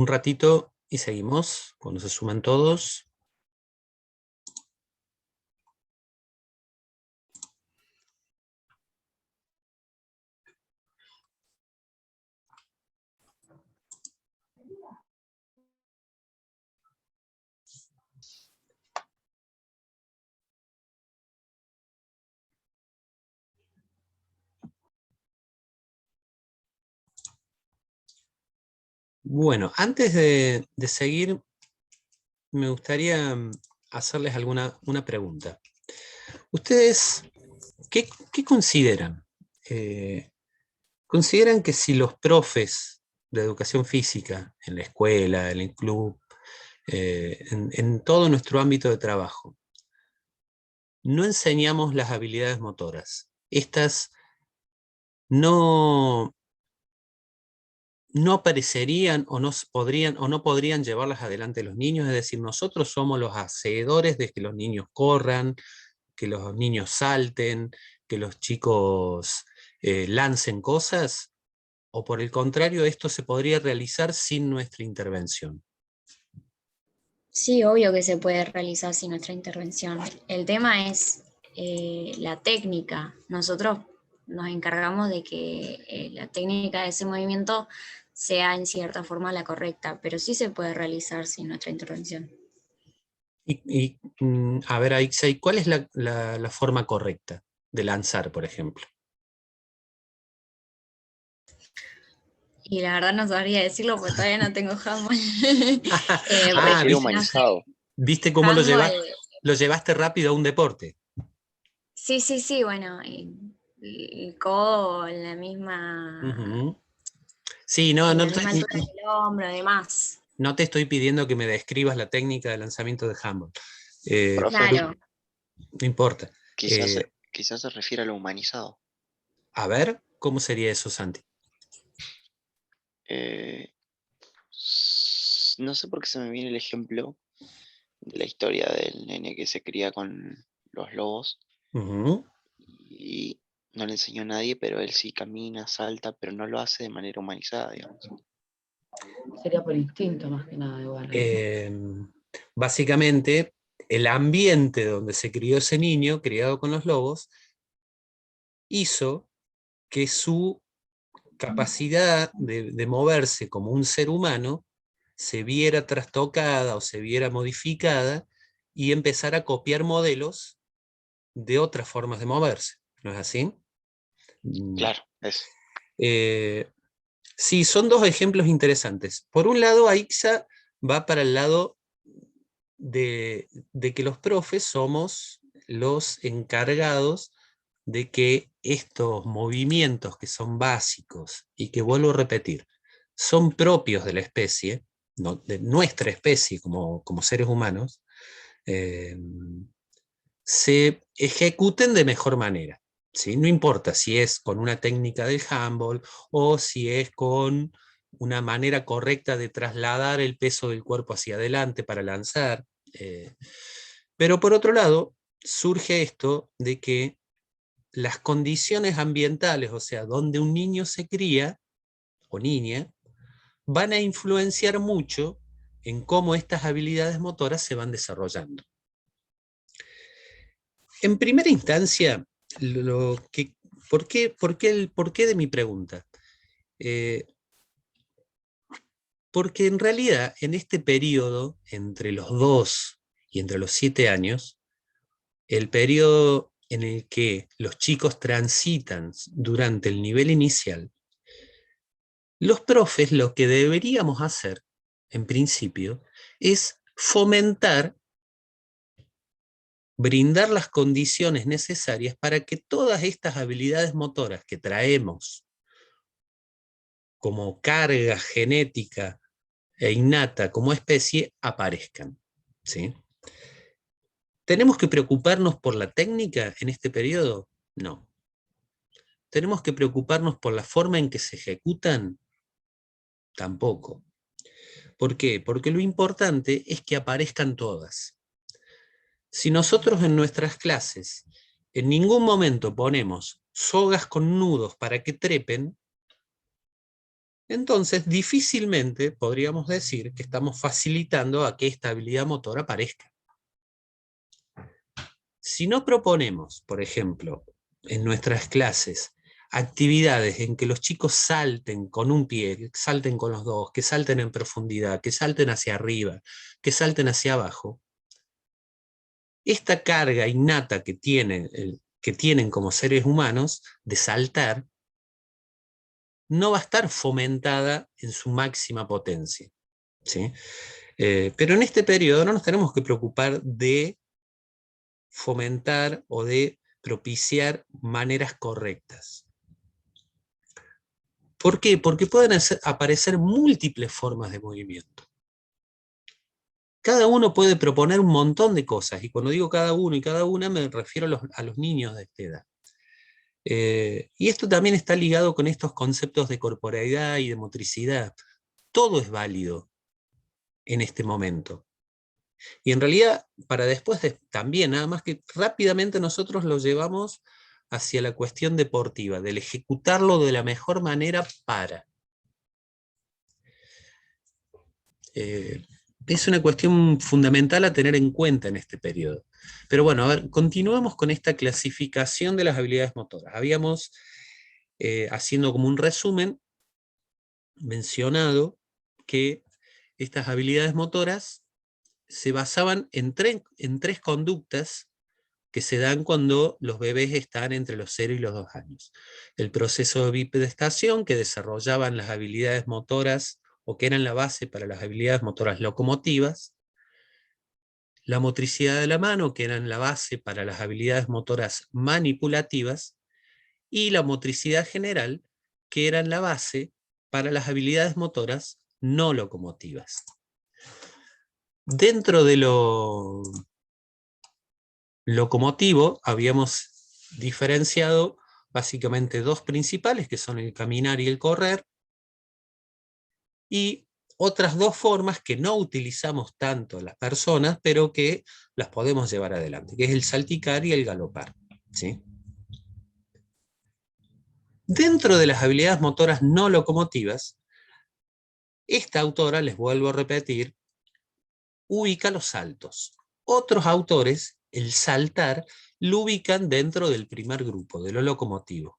Un ratito y seguimos, cuando se suman todos. Bueno, antes de seguir, me gustaría hacerles una pregunta. ¿Ustedes qué consideran? ¿Consideran que si los profes de educación física, en la escuela, en el club, en todo nuestro ámbito de trabajo, no enseñamos las habilidades motoras? Estas no, no aparecerían o no podrían llevarlas adelante los niños, es decir, nosotros somos los hacedores de que los niños corran, que los niños salten, que los chicos lancen cosas, o por el contrario, esto se podría realizar sin nuestra intervención. Sí, obvio que se puede realizar sin nuestra intervención. El tema es la técnica. Nosotros nos encargamos de que la técnica de ese movimiento sea en cierta forma la correcta, pero sí se puede realizar sin nuestra intervención. A ver, Aixa, ¿cuál es la forma correcta de lanzar, por ejemplo? Y la verdad no sabría decirlo porque todavía no tengo handball. Ah, Refiere Pero no sé, humanizado. ¿viste cómo handball, lo llevaste rápido a un deporte? sí, bueno, el codo en la misma, Ujú. Sí, no, en no, la misma altura del hombro, demás. no te estoy pidiendo que me describas la técnica de lanzamiento de handball. Profe, Claro, No importa. quizás, Eh, quizás se refiere a lo humanizado. a ver, ¿cómo sería eso, Santi? Eh, no sé por qué se me viene el ejemplo de la historia del nene que se cría con los lobos Ujú. y no le enseñó a nadie, pero él sí camina, salta, pero no lo hace de manera humanizada, digamos. Sería por instinto más que nada igual. Eh, Básicamente, el ambiente donde se crió ese niño, criado con los lobos, hizo que su capacidad de moverse como un ser humano se viera trastocada o se viera modificada y empezar a copiar modelos de otras formas de moverse. ¿No es así? Claro, eso. Eh, sí, son dos ejemplos interesantes. Por un lado, AIXA va para el lado de que los profes somos los encargados de que estos movimientos que son básicos y que, vuelvo a repetir, son propios de la especie, no, de nuestra especie como seres humanos, eh, se ejecuten de mejor manera. ¿Sí? No importa si es con una técnica del handball o si es con una manera correcta de trasladar el peso del cuerpo hacia adelante para lanzar. Pero por otro lado, surge esto de que las condiciones ambientales, o sea, donde un niño se cría o niña, van a influenciar mucho en cómo estas habilidades motoras se van desarrollando. En primera instancia, ¿por qué de mi pregunta? Eh, Porque en realidad en este periodo, entre los 2 y entre los 7 años, el periodo en el que los chicos transitan durante el nivel inicial, los profes lo que deberíamos hacer, en principio, es fomentar, brindar las condiciones necesarias para que todas estas habilidades motoras que traemos como carga genética e innata como especie aparezcan. ¿Sí? ¿Tenemos que preocuparnos por la técnica en este periodo? No. ¿Tenemos que preocuparnos por la forma en que se ejecutan? Tampoco. ¿Por qué? Porque lo importante es que aparezcan todas. Si nosotros en nuestras clases en ningún momento ponemos sogas con nudos para que trepen, Entonces, difícilmente podríamos decir que estamos facilitando a que esta habilidad motora aparezca. Si no proponemos, por ejemplo, en nuestras clases, actividades en que los chicos salten con un pie, que salten con los dos, que salten en profundidad, que salten hacia arriba, que salten hacia abajo, esta carga innata que tienen como seres humanos de saltar, no va a estar fomentada en su máxima potencia, ¿sí? Pero en este periodo no nos tenemos que preocupar de fomentar o de propiciar maneras correctas. ¿Por qué? Porque pueden aparecer múltiples formas de movimiento. Cada uno puede proponer un montón de cosas, y cuando digo cada uno y cada una me refiero a los niños de esta edad. Y esto también está ligado con estos conceptos de corporeidad y de motricidad. Todo es válido en este momento. Y en realidad, para después también, nada más que rápidamente nosotros lo llevamos hacia la cuestión deportiva, del ejecutarlo de la mejor manera para. Es una cuestión fundamental a tener en cuenta en este periodo. Pero bueno, a ver, continuemos con esta clasificación de las habilidades motoras. Habíamos, haciendo como un resumen, mencionado que estas habilidades motoras se basaban en tres conductas que se dan cuando los bebés están entre los 0 y los 2 años. El proceso de bipedestación, que desarrollaban las habilidades motoras, o que eran la base para las habilidades motoras locomotivas. La motricidad de la mano, que eran la base para las habilidades motoras manipulativas. Y la motricidad general, que eran la base para las habilidades motoras no locomotivas. Dentro de lo locomotivo habíamos diferenciado básicamente dos principales, que son el caminar y el correr, y otras dos formas que no utilizamos tanto las personas, pero que las podemos llevar adelante, que es el salticar y el galopar, ¿sí? Dentro de las habilidades motoras no locomotivas, esta autora, les vuelvo a repetir, ubica los saltos. Otros autores, el saltar, lo ubican dentro del primer grupo, de lo locomotivo.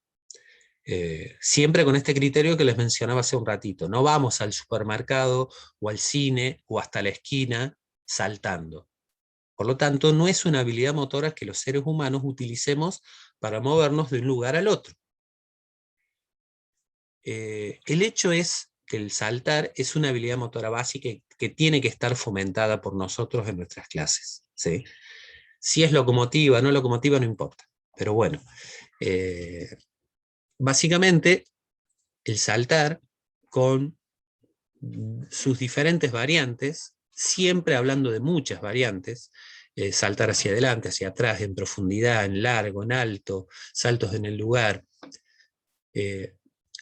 Siempre con este criterio que les mencionaba hace un ratito. No vamos al supermercado o al cine o hasta la esquina saltando. Por lo tanto, no es una habilidad motora que los seres humanos utilicemos para movernos de un lugar al otro. El hecho es que el saltar es una habilidad motora básica que tiene que estar fomentada por nosotros en nuestras clases, ¿sí? Si es locomotiva o no locomotiva, no importa. Pero bueno, básicamente el saltar con sus diferentes variantes, siempre hablando de muchas variantes, saltar hacia adelante, hacia atrás, en profundidad, en largo, en alto, saltos en el lugar.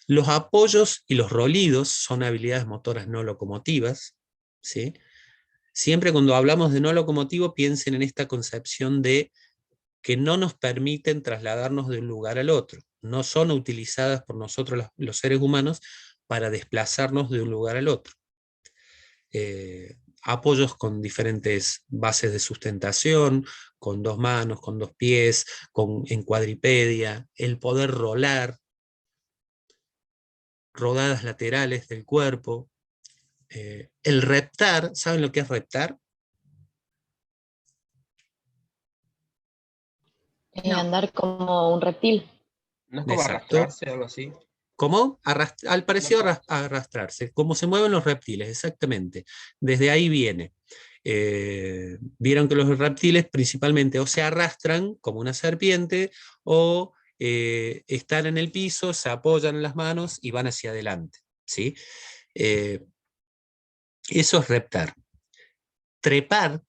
Los apoyos y los rolidos son habilidades motoras no locomotivas, ¿sí? Siempre cuando hablamos de no locomotivo, piensen en esta concepción de que no nos permiten trasladarnos de un lugar al otro. No son utilizadas por nosotros los seres humanos para desplazarnos de un lugar al otro. Apoyos con diferentes bases de sustentación, con dos manos, con dos pies, en cuadripedia, el poder rolar, rodadas laterales del cuerpo, el reptar. ¿Saben lo que es reptar? No. Andar como un reptil. ¿No es como Exacto. arrastrarse o algo así? ¿Cómo? Al parecido a arrastrarse, como se mueven los reptiles, exactamente. Desde ahí viene. Vieron que los reptiles principalmente o se arrastran como una serpiente, o están en el piso, se apoyan en las manos y van hacia adelante, ¿sí? Eso es reptar. Trepar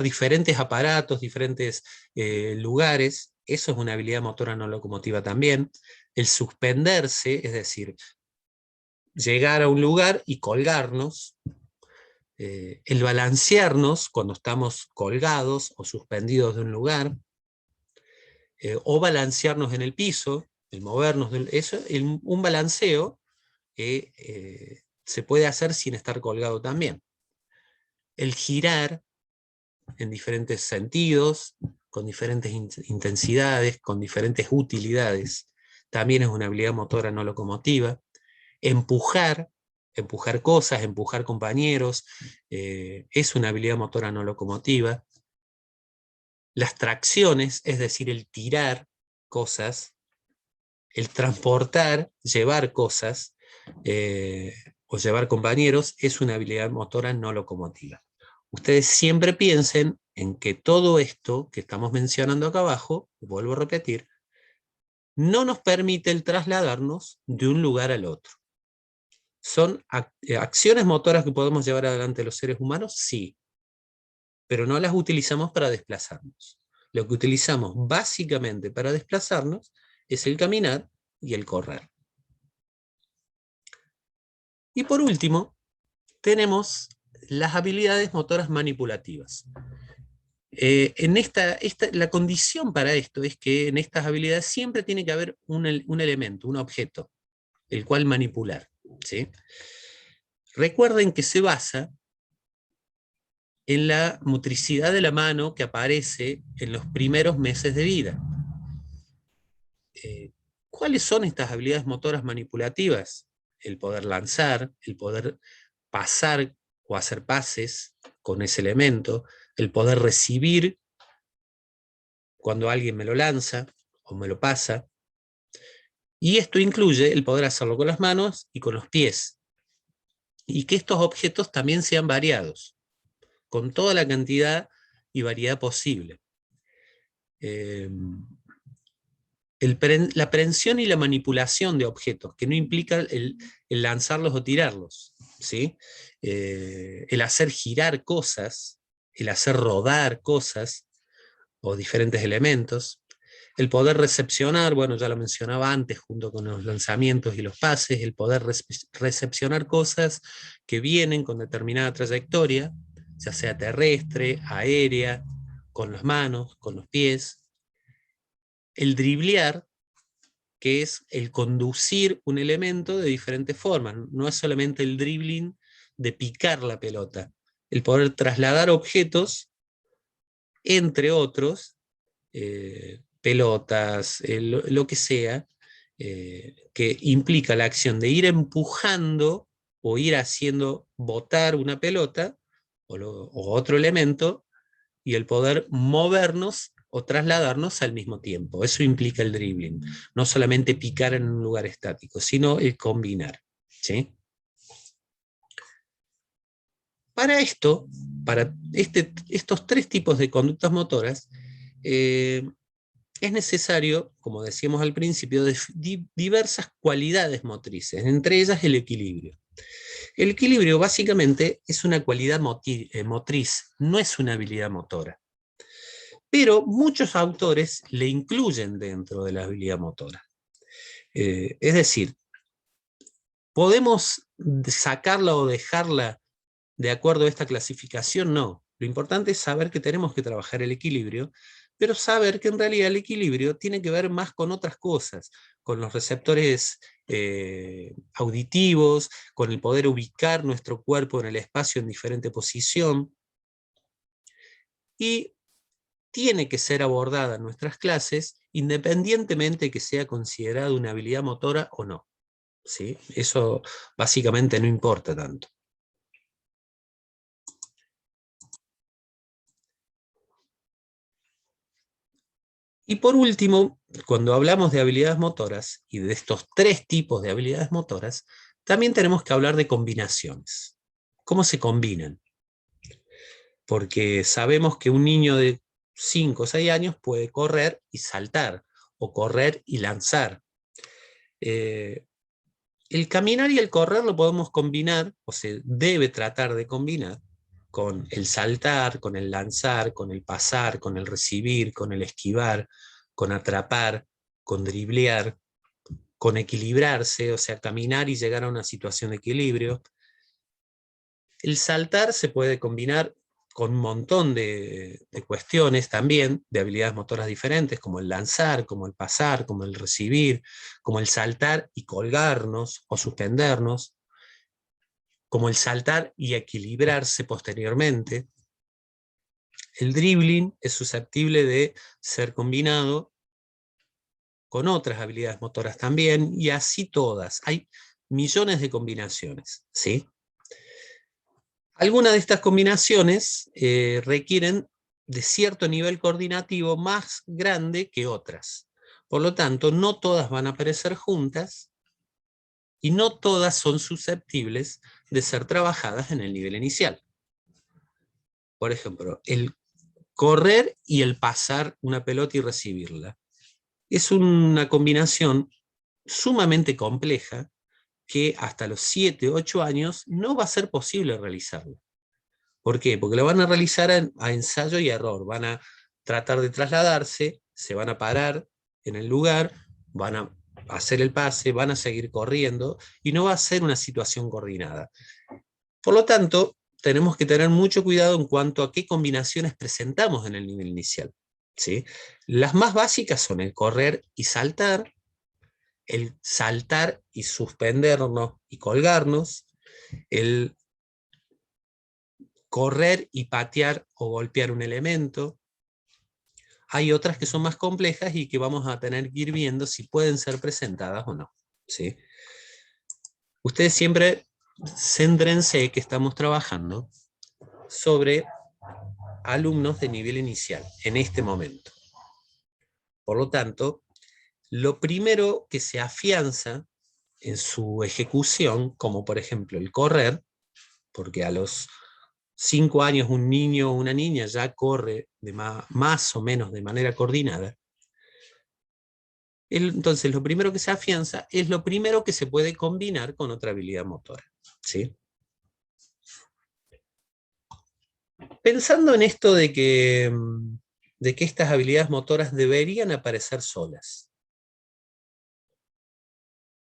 diferentes aparatos, diferentes lugares, eso es una habilidad motora no locomotiva también. El suspenderse, es decir, llegar a un lugar y colgarnos. El balancearnos cuando estamos colgados o suspendidos de un lugar, o balancearnos en el piso, el movernos, un balanceo se puede hacer sin estar colgado también. El girar en diferentes sentidos, con diferentes intensidades, con diferentes utilidades, también es una habilidad motora no locomotiva. Empujar cosas, empujar compañeros, es una habilidad motora no locomotiva. Las tracciones, es decir, el tirar cosas, el transportar, llevar cosas, o llevar compañeros, es una habilidad motora no locomotiva. Ustedes siempre piensen en que todo esto que estamos mencionando acá abajo, vuelvo a repetir, no nos permite el trasladarnos de un lugar al otro. ¿Son acciones motoras que podemos llevar adelante los seres humanos? Sí, pero no las utilizamos para desplazarnos. Lo que utilizamos básicamente para desplazarnos es el caminar y el correr. Y por último, tenemos las habilidades motoras manipulativas. La condición para esto es que en estas habilidades siempre tiene que haber un elemento, un objeto, el cual manipular, ¿sí? Recuerden que se basa en la motricidad de la mano que aparece en los primeros meses de vida. ¿Cuáles son estas habilidades motoras manipulativas? El poder lanzar, el poder pasar o hacer pases con ese elemento, el poder recibir cuando alguien me lo lanza o me lo pasa, y esto incluye el poder hacerlo con las manos y con los pies, y que estos objetos también sean variados, con toda la cantidad y variedad posible. La aprehensión y la manipulación de objetos, que no implica el lanzarlos o tirarlos, ¿sí? El hacer girar cosas, el hacer rodar cosas o diferentes elementos, el poder recepcionar, bueno, ya lo mencionaba antes, junto con los lanzamientos y los pases, el poder recepcionar cosas que vienen con determinada trayectoria, ya sea terrestre, aérea, con las manos, con los pies. El driblear, que es el conducir un elemento de diferentes formas, no es solamente el dribbling de picar la pelota, el poder trasladar objetos, entre otros, pelotas, lo que sea, que implica la acción de ir empujando o ir haciendo botar una pelota o otro elemento, y el poder movernos o trasladarnos al mismo tiempo. Eso implica el dribbling. No solamente picar en un lugar estático, sino el combinar, ¿sí? Para esto, para estos tres tipos de conductas motoras, es necesario, como decíamos al principio, diversas cualidades motrices, entre ellas el equilibrio. El equilibrio básicamente es una cualidad motriz, no es una habilidad motora. Pero muchos autores le incluyen dentro de la habilidad motora. Es decir, ¿podemos sacarla o dejarla de acuerdo a esta clasificación? No. Lo importante es saber que tenemos que trabajar el equilibrio, pero saber que en realidad el equilibrio tiene que ver más con otras cosas, con los receptores auditivos, con el poder ubicar nuestro cuerpo en el espacio en diferente posición, y tiene que ser abordada en nuestras clases independientemente de que sea considerada una habilidad motora o no, ¿sí? Eso básicamente no importa tanto. Y por último, cuando hablamos de habilidades motoras, y de estos tres tipos de habilidades motoras, también tenemos que hablar de combinaciones. ¿Cómo se combinan? Porque sabemos que un niño de 5 o 6 años puede correr y saltar, o correr y lanzar. El caminar y el correr lo podemos combinar, o se debe tratar de combinar, con el saltar, con el lanzar, con el pasar, con el recibir, con el esquivar, con atrapar, con driblear, con equilibrarse, o sea, caminar y llegar a una situación de equilibrio. El saltar se puede combinar con un montón de cuestiones también, de habilidades motoras diferentes, como el lanzar, como el pasar, como el recibir, como el saltar y colgarnos o suspendernos, como el saltar y equilibrarse posteriormente. El dribbling es susceptible de ser combinado con otras habilidades motoras también, y así todas. Hay millones de combinaciones, ¿sí? Algunas de estas combinaciones requieren de cierto nivel coordinativo más grande que otras. Por lo tanto, no todas van a aparecer juntas y no todas son susceptibles de ser trabajadas en el nivel inicial. Por ejemplo, el correr y el pasar una pelota y recibirla. Es una combinación sumamente compleja que hasta los 7, 8 años no va a ser posible realizarla. ¿Por qué? Porque lo van a realizar a ensayo y error. Van a tratar de trasladarse, se van a parar en el lugar, van a hacer el pase, van a seguir corriendo y no va a ser una situación coordinada. Por lo tanto, tenemos que tener mucho cuidado en cuanto a qué combinaciones presentamos en el nivel inicial, ¿sí? Las más básicas son el correr y saltar, el saltar y suspendernos y colgarnos, el correr y patear o golpear un elemento. Hay otras que son más complejas y que vamos a tener que ir viendo si pueden ser presentadas o no, ¿sí? Ustedes siempre céntrense que estamos trabajando sobre alumnos de nivel inicial en este momento. Por lo tanto, lo primero que se afianza en su ejecución, como por ejemplo el correr, porque a los 5 años un niño o una niña ya corre más o menos de manera coordinada, entonces lo primero que se afianza es lo primero que se puede combinar con otra habilidad motora, ¿sí? Pensando en esto de que estas habilidades motoras deberían aparecer solas.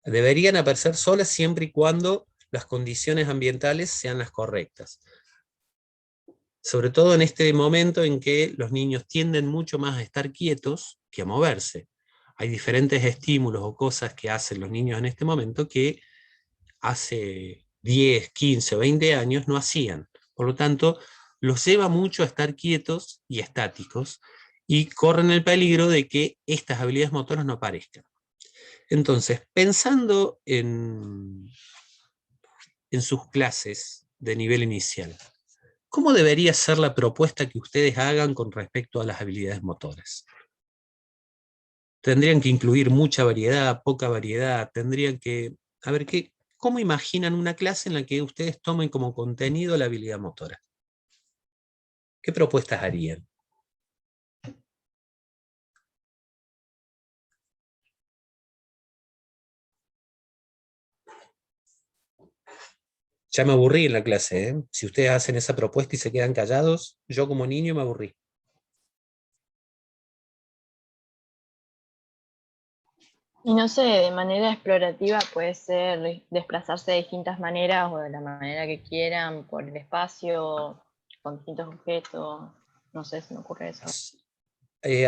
Deberían aparecer solas siempre y cuando las condiciones ambientales sean las correctas. Sobre todo en este momento en que los niños tienden mucho más a estar quietos que a moverse. Hay diferentes estímulos o cosas que hacen los niños en este momento que hace 10, 15 o 20 años no hacían. Por lo tanto, los lleva mucho a estar quietos y estáticos y corren el peligro de que estas habilidades motoras no aparezcan. Entonces, pensando en sus clases de nivel inicial, ¿cómo debería ser la propuesta que ustedes hagan con respecto a las habilidades motoras? Tendrían que incluir mucha variedad, poca variedad, tendrían que... A ver, ¿cómo imaginan una clase en la que ustedes tomen como contenido la habilidad motora? ¿Qué propuestas harían? Ya me aburrí en la clase, ¿eh? Si ustedes hacen esa propuesta y se quedan callados, yo como niño me aburrí. Y no sé, de manera explorativa puede ser desplazarse de distintas maneras o de la manera que quieran, por el espacio, con distintos objetos. No sé, se me ocurre eso.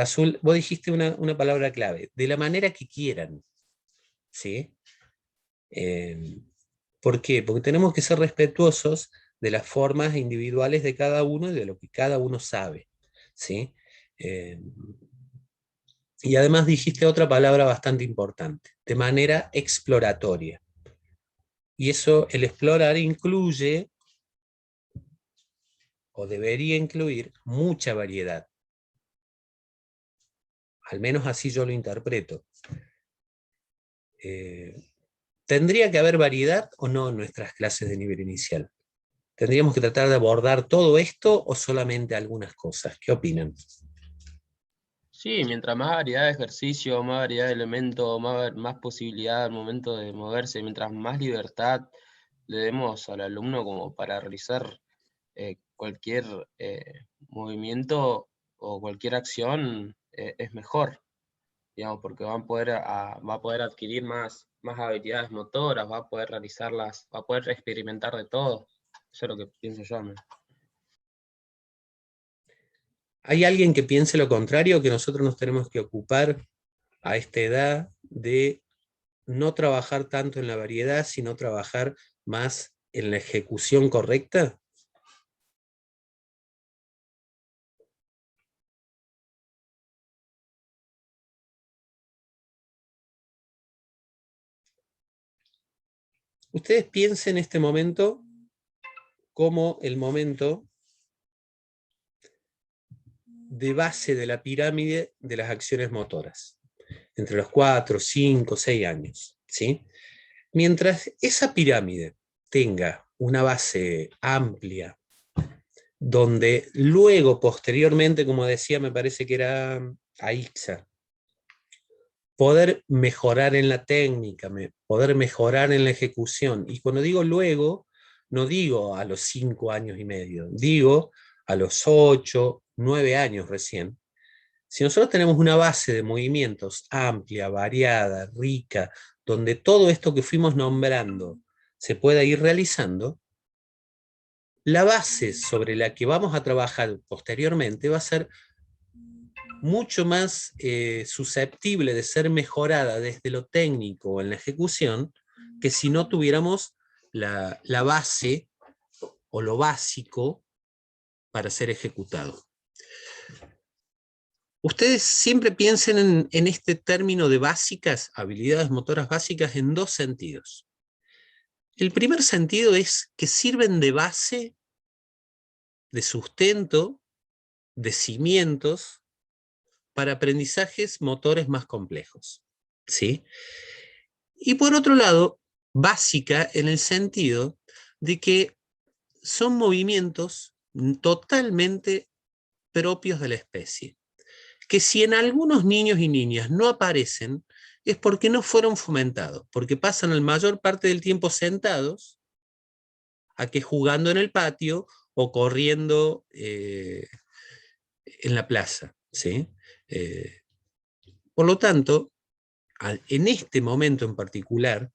Azul, vos dijiste una palabra clave, de la manera que quieran, ¿sí? ¿Por qué? Porque tenemos que ser respetuosos de las formas individuales de cada uno y de lo que cada uno sabe, ¿sí? Eh, y además dijiste otra palabra bastante importante, de manera exploratoria. Y eso, el explorar incluye, o debería incluir, mucha variedad. Al menos así yo lo interpreto. ¿Tendría que haber variedad o no en nuestras clases de nivel inicial? ¿Tendríamos que tratar de abordar todo esto o solamente algunas cosas? ¿Qué opinan? Sí, mientras más variedad de ejercicio, más variedad de elementos, más posibilidad al momento de moverse, mientras más libertad le demos al alumno como para realizar cualquier movimiento o cualquier acción, es mejor, digamos, porque va a poder adquirir más habilidades motoras, va a poder realizarlas, va a poder experimentar de todo. Eso es lo que pienso yo. ¿Hay alguien que piense lo contrario, que nosotros nos tenemos que ocupar a esta edad de no trabajar tanto en la variedad, sino trabajar más en la ejecución correcta? Ustedes piensen este momento como el momento de base de la pirámide de las acciones motoras, entre los 4, 5, 6 años, ¿sí? Mientras esa pirámide tenga una base amplia, donde luego, posteriormente, como decía, me parece que era Aixa, poder mejorar en la técnica, poder mejorar en la ejecución. Y cuando digo luego, no digo a los 5 años y medio, digo a los 8, 9 años recién. Si nosotros tenemos una base de movimientos amplia, variada, rica, donde todo esto que fuimos nombrando se pueda ir realizando, la base sobre la que vamos a trabajar posteriormente va a ser mucho más susceptible de ser mejorada desde lo técnico en la ejecución, que si no tuviéramos la base o lo básico para ser ejecutado. Ustedes siempre piensen en este término de básicas, habilidades motoras básicas, en dos sentidos. El primer sentido es que sirven de base, de sustento, de cimientos para aprendizajes motores más complejos, ¿sí? Y por otro lado, básica en el sentido de que son movimientos totalmente propios de la especie, que si en algunos niños y niñas no aparecen, es porque no fueron fomentados, porque pasan la mayor parte del tiempo sentados, a que jugando en el patio o corriendo en la plaza, ¿sí? Por lo tanto, en este momento en particular,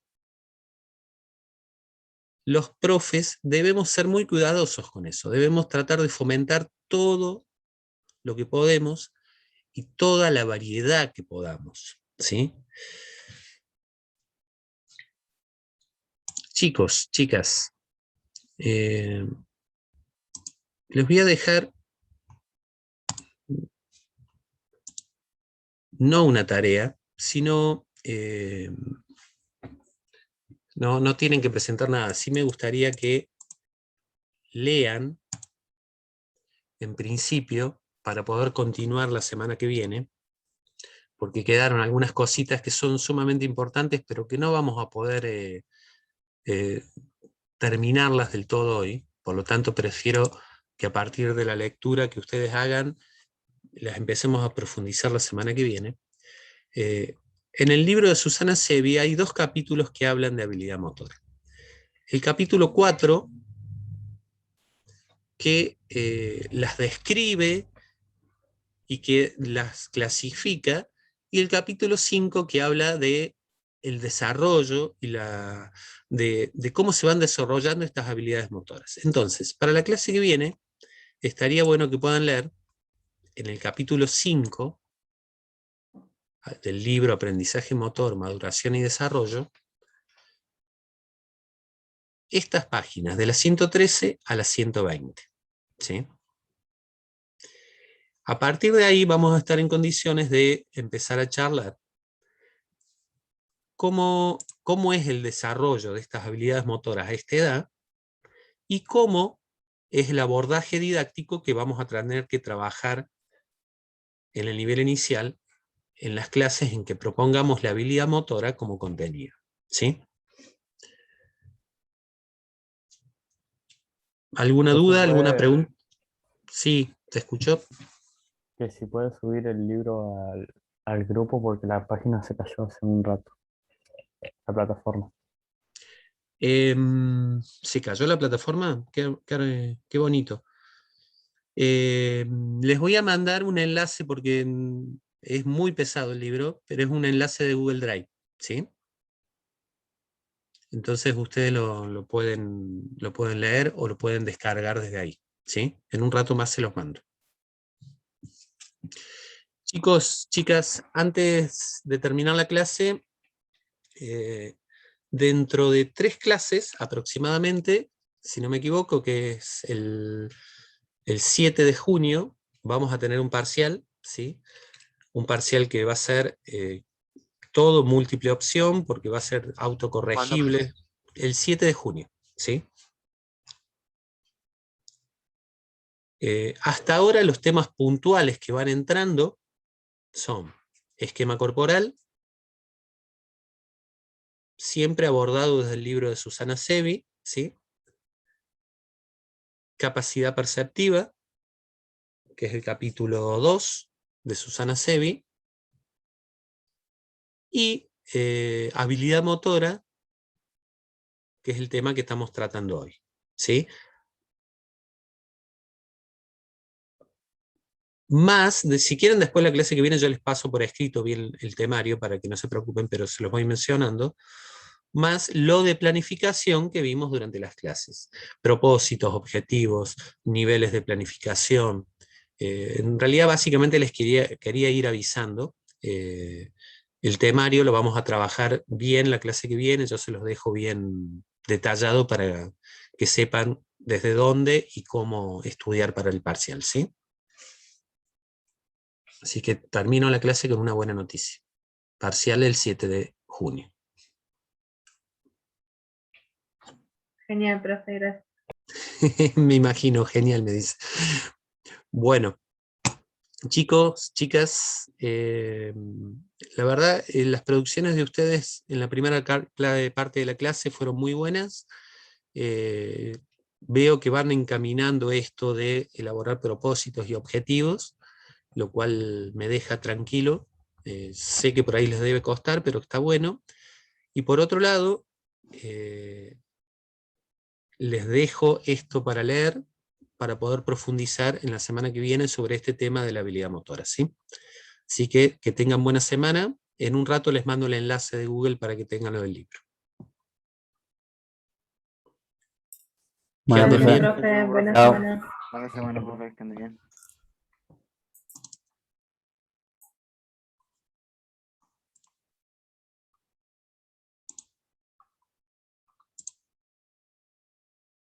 los profes debemos ser muy cuidadosos con eso, debemos tratar de fomentar todo lo que podemos y toda la variedad que podamos, ¿sí? Chicos, chicas, les voy a dejar no una tarea, sino no tienen que presentar nada. Sí me gustaría que lean, en principio, para poder continuar la semana que viene, porque quedaron algunas cositas que son sumamente importantes, pero que no vamos a poder terminarlas del todo hoy. Por lo tanto, prefiero que a partir de la lectura que ustedes hagan, las empecemos a profundizar la semana que viene. En el libro de Susana Sevi hay 2 capítulos que hablan de habilidad motora. El capítulo 4, que las describe y que las clasifica, y el capítulo 5, que habla de el desarrollo y de cómo se van desarrollando estas habilidades motoras. Entonces, para la clase que viene, estaría bueno que puedan leer en el capítulo 5 del libro Aprendizaje Motor, Maduración y Desarrollo, estas páginas, de la 113 a la 120. ¿Sí? A partir de ahí vamos a estar en condiciones de empezar a charlar cómo es el desarrollo de estas habilidades motoras a esta edad y cómo es el abordaje didáctico que vamos a tener que trabajar en el nivel inicial en las clases en que propongamos la habilidad motora como contenido. ¿Sí? ¿Alguna duda? ¿Alguna pregunta? Sí, ¿te escuchó? Que si puedes subir el libro al grupo porque la página se cayó hace un rato, la plataforma. ¿Se cayó la plataforma? Qué bonito. Les voy a mandar un enlace porque es muy pesado el libro, pero es un enlace de Google Drive, ¿sí? Entonces ustedes lo pueden leer o lo pueden descargar desde ahí, ¿sí? En un rato más se los mando. Chicos, chicas, antes de terminar la clase, dentro de 3 clases aproximadamente, si no me equivoco, que es el 7 de junio, vamos a tener un parcial, ¿sí? Un parcial que va a ser todo múltiple opción, porque va a ser autocorregible, el 7 de junio, ¿sí? Hasta ahora los temas puntuales que van entrando son esquema corporal, siempre abordado desde el libro de Susana Sevi, ¿sí? Capacidad perceptiva, que es el capítulo 2 de Susana Sevi, y habilidad motora, que es el tema que estamos tratando hoy, ¿sí? Más, si quieren después la clase que viene yo les paso por escrito bien el temario para que no se preocupen, pero se los voy mencionando, más lo de planificación que vimos durante las clases. Propósitos, objetivos, niveles de planificación. En realidad básicamente les quería ir avisando. El temario lo vamos a trabajar bien la clase que viene, yo se los dejo bien detallado para que sepan desde dónde y cómo estudiar para el parcial, ¿sí? Así que termino la clase con una buena noticia. Parcial el 7 de junio. Genial, profe, gracias. Me imagino, genial, me dice. Bueno, chicos, chicas, la verdad, las producciones de ustedes en la primera parte de la clase fueron muy buenas. Veo que van encaminando esto de elaborar propósitos y objetivos, lo cual me deja tranquilo. Sé que por ahí les debe costar, pero está bueno. Y por otro lado, les dejo esto para leer, para poder profundizar en la semana que viene sobre este tema de la habilidad motora, ¿sí? Así que tengan buena semana. En un rato les mando el enlace de Google para que tengan lo del libro. Que Buena anden Gracias, bien. profe, buena Chao. semana. Buena semana, profe, que ande bien.